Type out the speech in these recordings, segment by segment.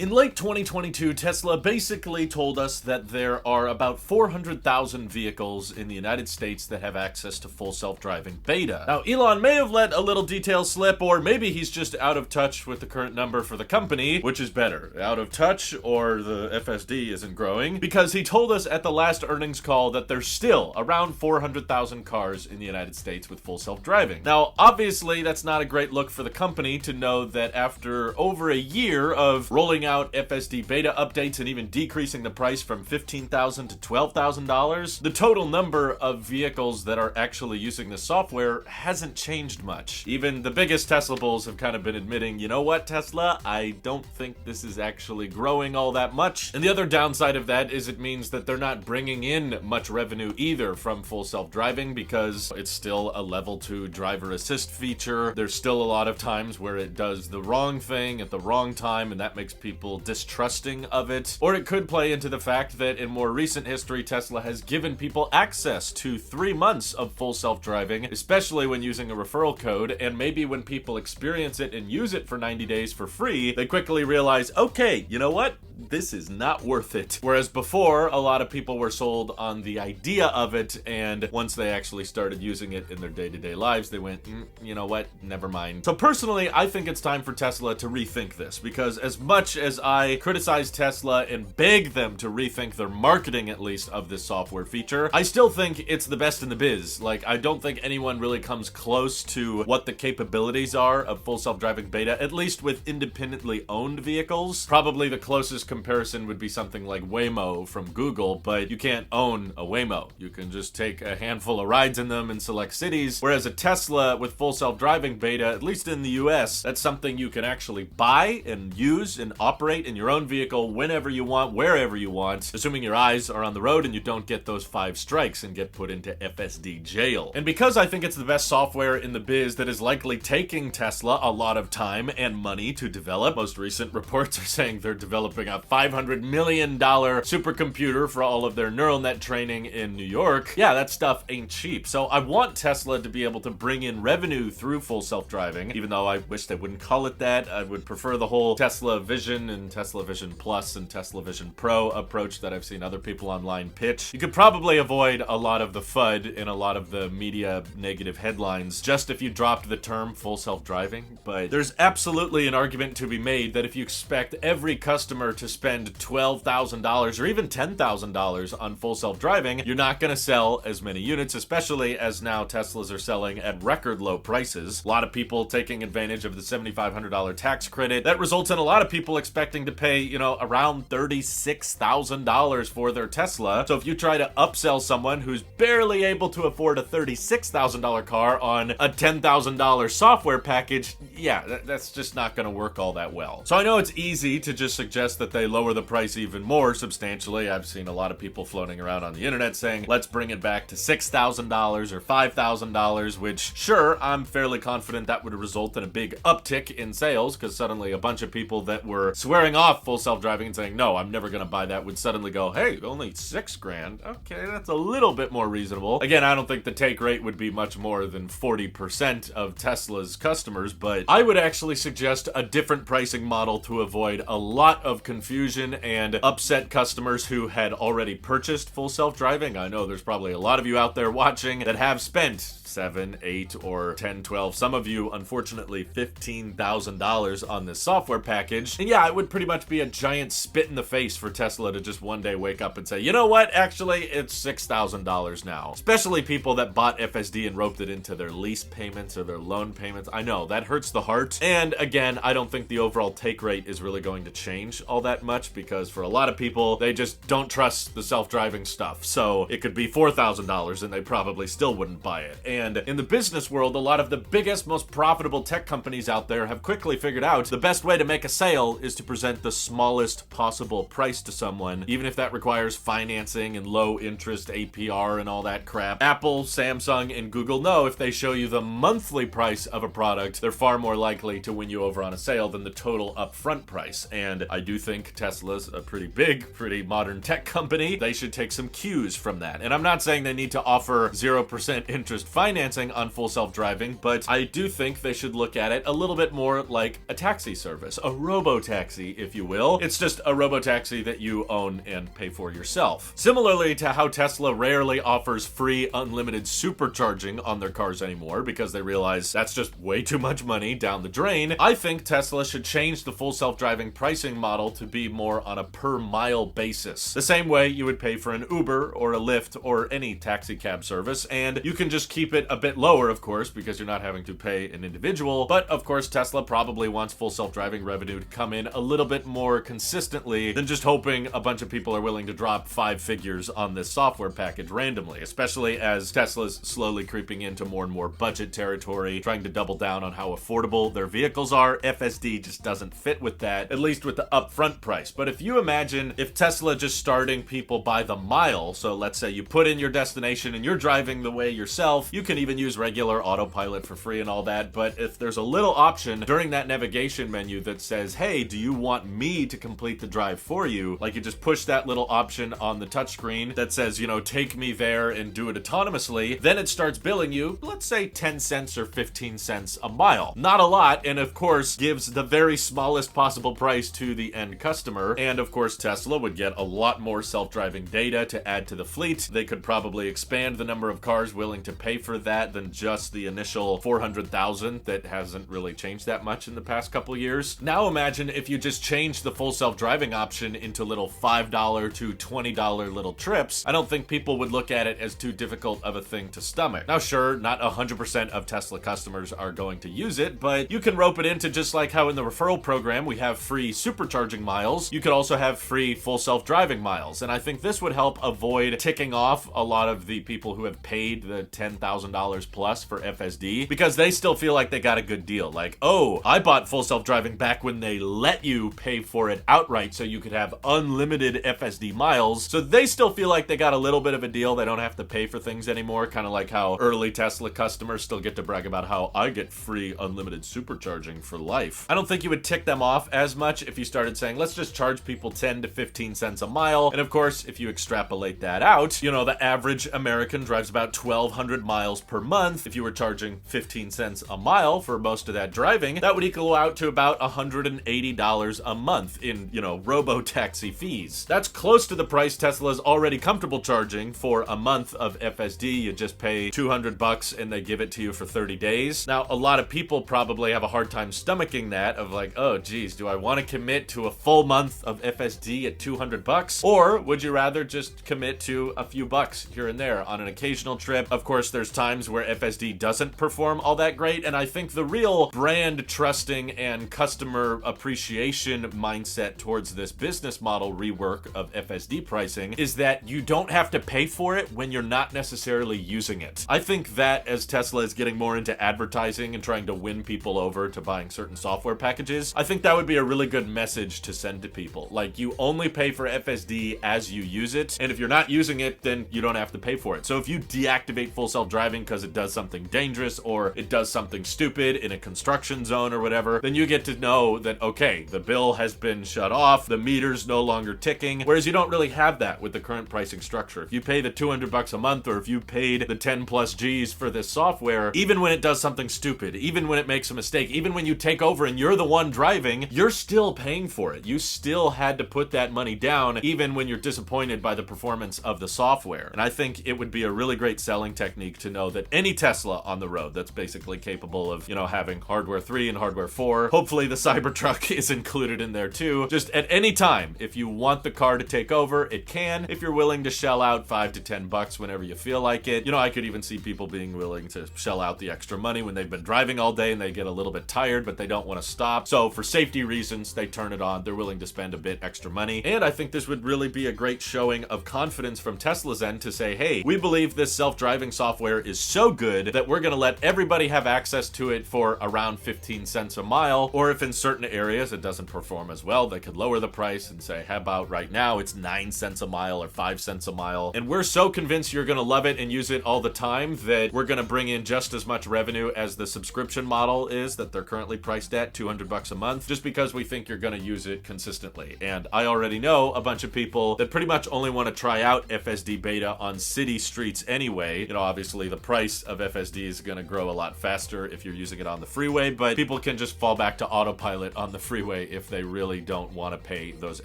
In late 2022, Tesla basically told us that there are about 400,000 vehicles in the United States that have access to full self-driving beta. Now, Elon may have let a little detail slip, or maybe he's just out of touch with the current number for the company, which is better, out of touch or the FSD isn't growing, because he told us at the last earnings call that there's still around 400,000 cars in the United States with full self-driving. Now, obviously, that's not a great look for the company to know that after over a year of rolling out FSD beta updates and even decreasing the price from $15,000 to $12,000, the total number of vehicles that are actually using the software hasn't changed much. Even the biggest Tesla bulls have kind of been admitting, you know what, Tesla, I don't think this is actually growing all that much. And the other downside of that is it means that they're not bringing in much revenue either from full self-driving, because it's still a level 2 driver assist feature. There's still a lot of times where it does the wrong thing at the wrong time, and that makes people distrusting of it. Or it could play into the fact that in more recent history, Tesla has given people access to 3 months of full self-driving, especially when using a referral code, and maybe when people experience it and use it for 90 days for free, they quickly realize, okay, you know what? This is not worth it. Whereas before, a lot of people were sold on the idea of it, and once they actually started using it in their day-to-day lives, they went, you know what, never mind. So personally, I think it's time for Tesla to rethink this, because as much as I criticize Tesla and beg them to rethink their marketing, at least, of this software feature, I still think it's the best in the biz. Like, I don't think anyone really comes close to what the capabilities are of full self-driving beta, at least with independently owned vehicles. Probably the closest comparison would be something like Waymo from Google, but you can't own a Waymo. You can just take a handful of rides in them in select cities, whereas a Tesla with full self-driving beta, at least in the US, that's something you can actually buy and use and operate in your own vehicle whenever you want, wherever you want, assuming your eyes are on the road and you don't get those 5 strikes and get put into FSD jail. And because I think it's the best software in the biz that is likely taking Tesla a lot of time and money to develop, most recent reports are saying they're developing a $500 million supercomputer for all of their neural net training in New York. Yeah, that stuff ain't cheap. So I want Tesla to be able to bring in revenue through full self-driving, even though I wish they wouldn't call it that. I would prefer the whole Tesla Vision and Tesla Vision Plus and Tesla Vision Pro approach that I've seen other people online pitch. You could probably avoid a lot of the FUD and a lot of the media negative headlines just if you dropped the term full self-driving, but there's absolutely an argument to be made that if you expect every customer to spend $12,000 or even $10,000 on full self-driving, you're not going to sell as many units, especially as now Teslas are selling at record low prices. A lot of people taking advantage of the $7,500 tax credit. That results in a lot of people expecting to pay, around $36,000 for their Tesla. So if you try to upsell someone who's barely able to afford a $36,000 car on a $10,000 software package, yeah, that's just not going to work all that well. So I know it's easy to just suggest that they lower the price even more substantially. I've seen a lot of people floating around on the internet saying, let's bring it back to $6,000 or $5,000, which sure, I'm fairly confident that would result in a big uptick in sales, because suddenly a bunch of people that were swearing off full self-driving and saying, no, I'm never going to buy that, would suddenly go, hey, only $6,000. Okay, that's a little bit more reasonable. Again, I don't think the take rate would be much more than 40% of Tesla's customers, but I would actually suggest a different pricing model to avoid a lot of confusion and upset customers who had already purchased full self-driving. I know there's probably a lot of you out there watching that have spent $7, $8, or $10, $12, some of you, unfortunately, $15,000 on this software package. And yeah, it would pretty much be a giant spit in the face for Tesla to just one day wake up and say, you know what, actually, it's $6,000 now. Especially people that bought FSD and roped it into their lease payments or their loan payments. I know, that hurts the heart. And again, I don't think the overall take rate is really going to change all that much, because for a lot of people, they just don't trust the self-driving stuff. So it could be $4,000 and they probably still wouldn't buy it. And in the business world, a lot of the biggest, most profitable tech companies out there have quickly figured out the best way to make a sale is to present the smallest possible price to someone, even if that requires financing and low interest APR and all that crap. Apple, Samsung, and Google know if they show you the monthly price of a product, they're far more likely to win you over on a sale than the total upfront price. And I do think think Tesla's a pretty big, pretty modern tech company. They should take some cues from that. And I'm not saying they need to offer 0% interest financing on full self-driving, but I do think they should look at it a little bit more like a taxi service, a robo-taxi, if you will. It's just a robo-taxi that you own and pay for yourself. Similarly to how Tesla rarely offers free unlimited supercharging on their cars anymore because they realize that's just way too much money down the drain, I think Tesla should change the full self-driving pricing model to be more on a per mile basis. The same way you would pay for an Uber or a Lyft or any taxi cab service, and you can just keep it a bit lower, of course, because you're not having to pay an individual. But of course, Tesla probably wants full self-driving revenue to come in a little bit more consistently than just hoping a bunch of people are willing to drop 5 figures on this software package randomly, especially as Tesla's slowly creeping into more and more budget territory, trying to double down on how affordable their vehicles are. FSD just doesn't fit with that, at least with the upfront price. But if you imagine if Tesla just starting people by the mile, so let's say you put in your destination and you're driving the way yourself, you can even use regular autopilot for free and all that, but if there's a little option during that navigation menu that says, hey, do you want me to complete the drive for you? Like you just push that little option on the touchscreen that says, you know, take me there and do it autonomously, then it starts billing you, let's say 10 cents or 15 cents a mile. Not a lot, and of course gives the very smallest possible price to the end customer. And of course Tesla would get a lot more self-driving data to add to the fleet. They could probably expand the number of cars willing to pay for that than just the initial 400,000 that hasn't really changed that much in the past couple years. Now imagine if you just change the full self-driving option into little $5 to $20 little trips. I don't think people would look at it as too difficult of a thing to stomach. Now sure, not 100% of Tesla customers are going to use it, but you can rope it into just like how in the referral program we have free supercharging miles. You could also have free full self-driving miles, and I think this would help avoid ticking off a lot of the people who have paid the $10,000 plus for FSD because they still feel like they got a good deal. Like, oh, I bought full self-driving back when they let you pay for it outright so you could have unlimited FSD miles. So they still feel like they got a little bit of a deal. They don't have to pay for things anymore, kind of like how early Tesla customers still get to brag about how I get free unlimited supercharging for life. I don't think you would tick them off as much if you started saying, let's just charge people 10 to 15 cents a mile. And of course, if you extrapolate that out, you know, the average American drives about 1,200 miles per month. If you were charging 15 cents a mile for most of that driving, that would equal out to about $180 a month in, you know, robo-taxi fees. That's close to the price Tesla's already comfortable charging for a month of FSD. You just pay $200 and they give it to you for 30 days. Now, a lot of people probably have a hard time stomaching that of like, oh geez, do I want to commit to a full month of FSD at $200? Or would you rather just commit to a few bucks here and there on an occasional trip? Of course, there's times where FSD doesn't perform all that great, and I think the real brand trusting and customer appreciation mindset towards this business model rework of FSD pricing is that you don't have to pay for it when you're not necessarily using it. I think that as Tesla is getting more into advertising and trying to win people over to buying certain software packages, I think that would be a really good message to send to people. Like, you only pay for FSD as you use it, and if you're not using it, then you don't have to pay for it. So if you deactivate full self-driving because it does something dangerous or it does something stupid in a construction zone or whatever, then you get to know that, okay, the bill has been shut off, the meter's no longer ticking, whereas you don't really have that with the current pricing structure. If you pay the $200 a month, or if you paid the 10 plus G's for this software, even when it does something stupid, even when it makes a mistake, even when you take over and you're the one driving, you're still paying for it. You still had to put that money down, even when you're disappointed by the performance of the software. And I think it would be a really great selling technique to know that any Tesla on the road that's basically capable of, you know, having hardware 3 and hardware 4, hopefully the Cybertruck is included in there too. Just at any time, if you want the car to take over, it can. If you're willing to shell out $5 to $10 whenever you feel like it, you know, I could even see people being willing to shell out the extra money when they've been driving all day and they get a little bit tired, but they don't want to stop. So for safety reasons, they turn it on. They're willing to spend a bit extra money. And I think this would really be a great showing of confidence from Tesla's end to say, hey, we believe this self-driving software is so good that we're going to let everybody have access to it for around 15 cents a mile. Or if in certain areas it doesn't perform as well, they could lower the price and say, how about right now it's 9 cents a mile or 5 cents a mile. And we're so convinced you're going to love it and use it all the time that we're going to bring in just as much revenue as the subscription model is that they're currently priced at, $200 a month, just because we think you're going to use it consistently. And I already know a bunch of people that pretty much only want to try out FSD beta on city streets anyway. You know, obviously the price of FSD is going to grow a lot faster if you're using it on the freeway, but people can just fall back to autopilot on the freeway if they really don't want to pay those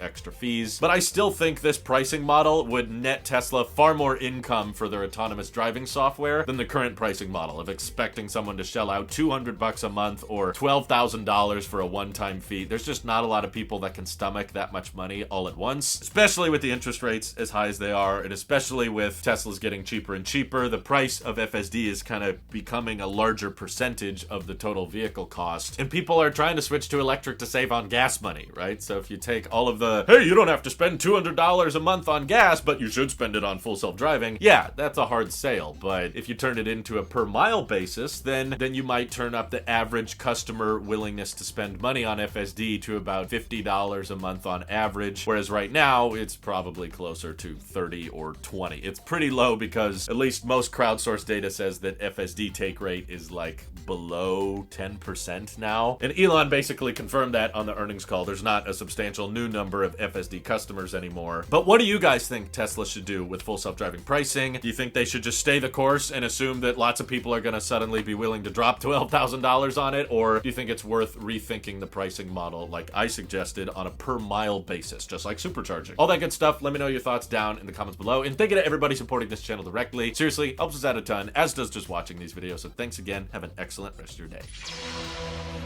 extra fees. But I still think this pricing model would net Tesla far more income for their autonomous driving software than the current pricing model of expecting someone to shell out $200 a month or $12,000 for a one-time fee. There's just not a lot of people that can stomach that much money all at once, especially with the interest rates as high as they are, and especially with Teslas getting cheaper and cheaper. The price of FSD is kind of becoming a larger percentage of the total vehicle cost, and people are trying to switch to electric to save on gas money, right? So if you take all of the, hey, you don't have to spend $200 a month on gas, but you should spend it on full self-driving, yeah, that's a hard sale. But if you turn it into a per mile basis, then you might turn up the average customer willingness to spend money on FSD to about $50 a month on average, whereas right now it's probably closer to 30 or 20. It's pretty low because at least most crowdsourced data says that FSD take rate is like below 10% now. And Elon basically confirmed that on the earnings call. There's not a substantial new number of FSD customers anymore. But what do you guys think Tesla should do with full self-driving pricing? Do you think they should just stay the course and assume that lots of people are going to suddenly be willing to drop $12,000 on it? Or do you think it's worth rethinking the pricing model like I suggested on a per mile basis, just like supercharging? All that good stuff. Let me know your thoughts down in the comments below. And thank you to everybody supporting this channel directly. Seriously, helps us out a ton, as does just watching these videos. So thanks again. Have an excellent rest of your day.